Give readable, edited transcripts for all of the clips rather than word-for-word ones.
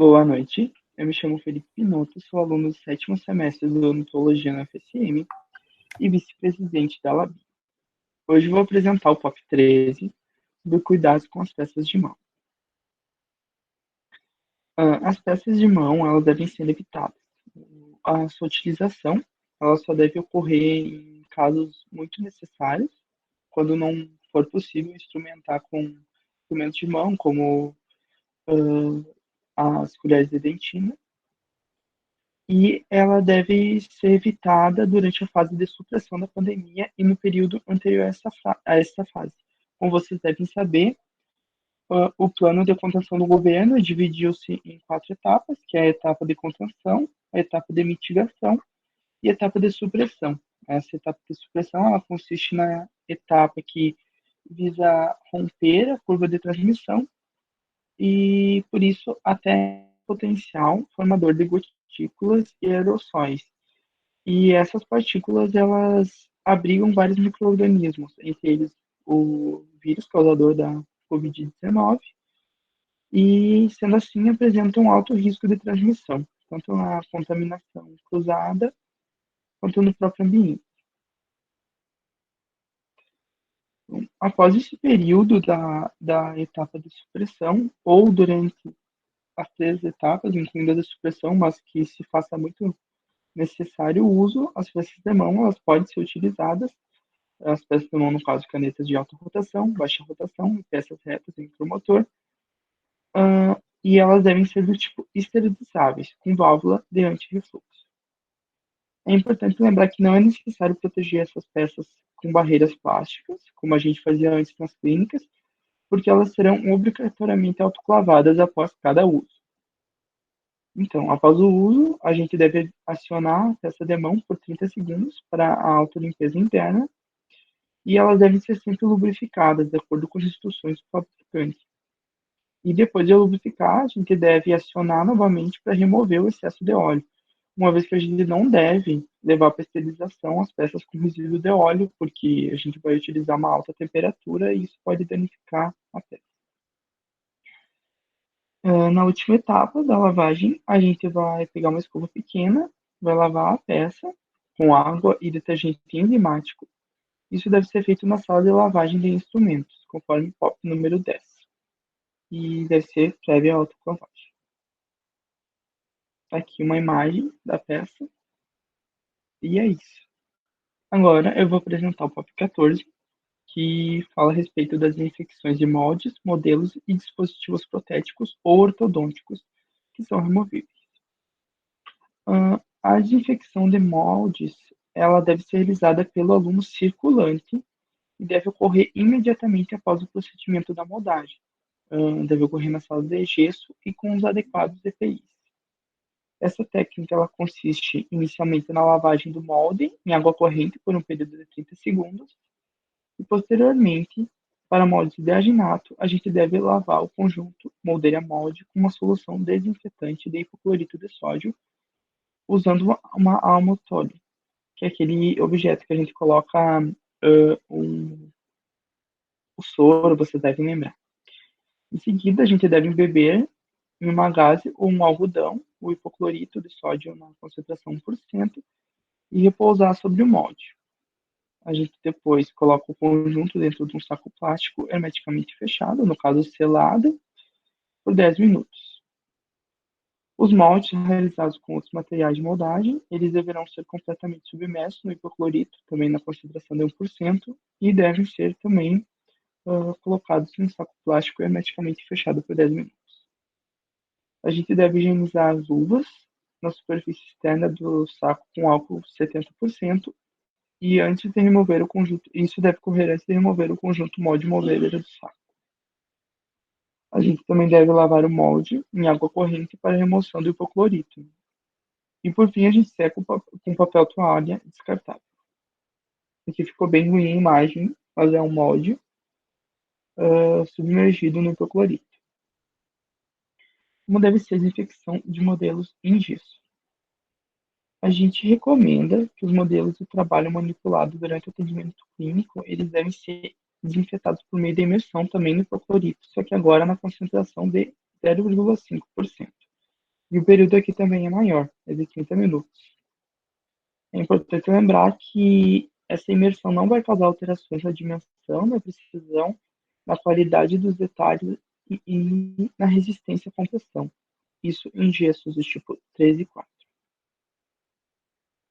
Boa noite, eu me chamo Felipe Pinotto, sou aluno do sétimo semestre do Odontologia na UFSM e vice-presidente da Labi. Hoje vou apresentar o POP 13 do cuidado com as peças de mão. As peças de mão, elas devem ser evitadas. A sua utilização, ela só deve ocorrer em casos muito necessários, quando não for possível instrumentar com instrumentos de mão, como as colheres de dentina, e ela deve ser evitada durante a fase de supressão da pandemia e no período anterior a essa fase. Como vocês devem saber, o plano de contenção do governo dividiu-se em quatro etapas, que é a etapa de contenção, a etapa de mitigação e a etapa de supressão. Essa etapa de supressão, ela consiste na etapa que visa romper a curva de transmissão e, por isso, até potencial formador de gotículas e aerossóis. E essas partículas, elas abrigam vários micro-organismos, entre eles o vírus causador da Covid-19, e, sendo assim, apresentam alto risco de transmissão, tanto na contaminação cruzada quanto no próprio ambiente. Então, após esse período da etapa de supressão, ou durante as três etapas, incluindo a de supressão, mas que se faça muito necessário o uso, as peças de mão elas podem ser utilizadas, as peças de mão, no caso, canetas de alta rotação, baixa rotação, peças retas em micromotor, e elas devem ser do tipo esterilizáveis, com válvula de anti-refluxo. É importante lembrar que não é necessário proteger essas peças com barreiras plásticas, como a gente fazia antes nas clínicas, porque elas serão obrigatoriamente autoclavadas após cada uso. Então, após o uso, a gente deve acionar a peça de mão por 30 segundos para a autolimpeza interna e elas devem ser sempre lubrificadas, de acordo com as instruções do fabricante. E depois de lubrificar, a gente deve acionar novamente para remover o excesso de óleo, uma vez que a gente não deve levar para esterilização as peças com resíduo de óleo, porque a gente vai utilizar uma alta temperatura e isso pode danificar a peça. Na última etapa da lavagem, a gente vai pegar uma escova pequena, vai lavar a peça com água e detergente enzimático. Isso deve ser feito na sala de lavagem de instrumentos, conforme POP número 10. E deve ser prévia autoclavagem. Tá aqui uma imagem da peça. E é isso. Agora eu vou apresentar o POP 14, que fala a respeito das infecções de moldes, modelos e dispositivos protéticos ou ortodônticos que são removíveis. A desinfecção de moldes, ela deve ser realizada pelo aluno circulante e deve ocorrer imediatamente após o procedimento da moldagem. Deve ocorrer na sala de gesso e com os adequados EPIs. Essa técnica ela consiste inicialmente na lavagem do molde em água corrente por um período de 30 segundos e posteriormente, para moldes de aginato, a gente deve lavar o conjunto moldeira-molde com uma solução desinfetante de hipoclorito de sódio usando uma almotólio, que é aquele objeto que a gente coloca o soro, você deve lembrar. Em seguida, a gente deve beber em uma gaze ou um algodão, o hipoclorito de sódio na concentração 1%, e repousar sobre o molde. A gente depois coloca o conjunto dentro de um saco plástico hermeticamente fechado, no caso selado, por 10 minutos. Os moldes realizados com outros materiais de moldagem, eles deverão ser completamente submersos no hipoclorito, também na concentração de 1%, e devem ser também colocados em um saco plástico hermeticamente fechado por 10 minutos. A gente deve higienizar as uvas na superfície externa do saco com álcool 70% e antes de remover o conjunto, isso deve ocorrer antes de remover o conjunto molde moldeira do saco. A gente também deve lavar o molde em água corrente para remoção do hipoclorito. E por fim a gente seca com papel toalha descartável. Aqui ficou bem ruim a imagem, mas é um molde submergido no hipoclorito. Como deve ser a desinfecção de modelos em gesso? A gente recomenda que os modelos de trabalho manipulados durante o atendimento clínico, eles devem ser desinfetados por meio de imersão também no hipoclorito, só que agora na concentração de 0,5%. E o período aqui também é maior, é de 30 minutos. É importante lembrar que essa imersão não vai causar alterações na dimensão, na precisão, na qualidade dos detalhes e na resistência à compressão. Isso em gestos do tipo 3 e 4.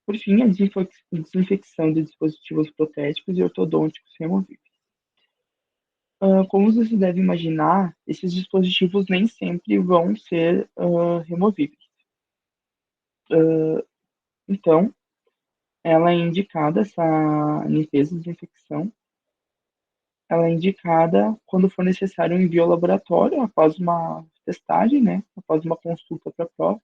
Por fim, a desinfecção de dispositivos protéticos e ortodônticos removíveis. Como você deve imaginar, esses dispositivos nem sempre vão ser removíveis. Então, ela é indicada, essa limpeza e desinfecção, ela é indicada quando for necessário um envio ao laboratório, após uma testagem, né, após uma consulta para a prova.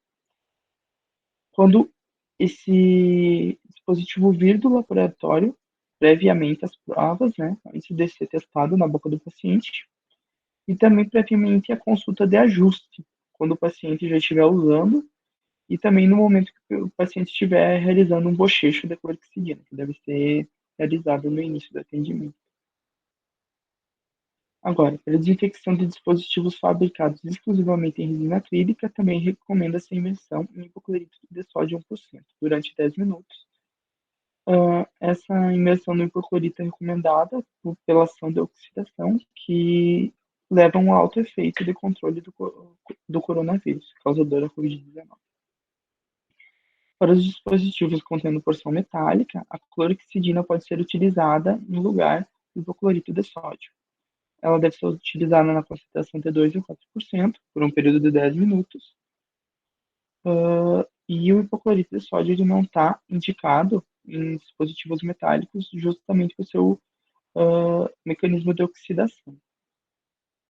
Quando esse dispositivo vir do laboratório, previamente às provas, né, antes de ser testado na boca do paciente, e também previamente a consulta de ajuste, quando o paciente já estiver usando, e também no momento que o paciente estiver realizando um bochecho de clorexidina, que deve ser realizado no início do atendimento. Agora, para desinfecção de dispositivos fabricados exclusivamente em resina acrílica, também recomenda-se a imersão em hipoclorito de sódio 1% durante 10 minutos. Essa imersão no hipoclorito é recomendada pela ação de oxidação, que leva a um alto efeito de controle do coronavírus, causador da Covid-19. Para os dispositivos contendo porção metálica, a clorexidina pode ser utilizada no lugar do hipoclorito de sódio. Ela deve ser utilizada na concentração de 2 a 4% por um período de 10 minutos. E o hipoclorito de sódio ele não está indicado em dispositivos metálicos justamente por seu mecanismo de oxidação.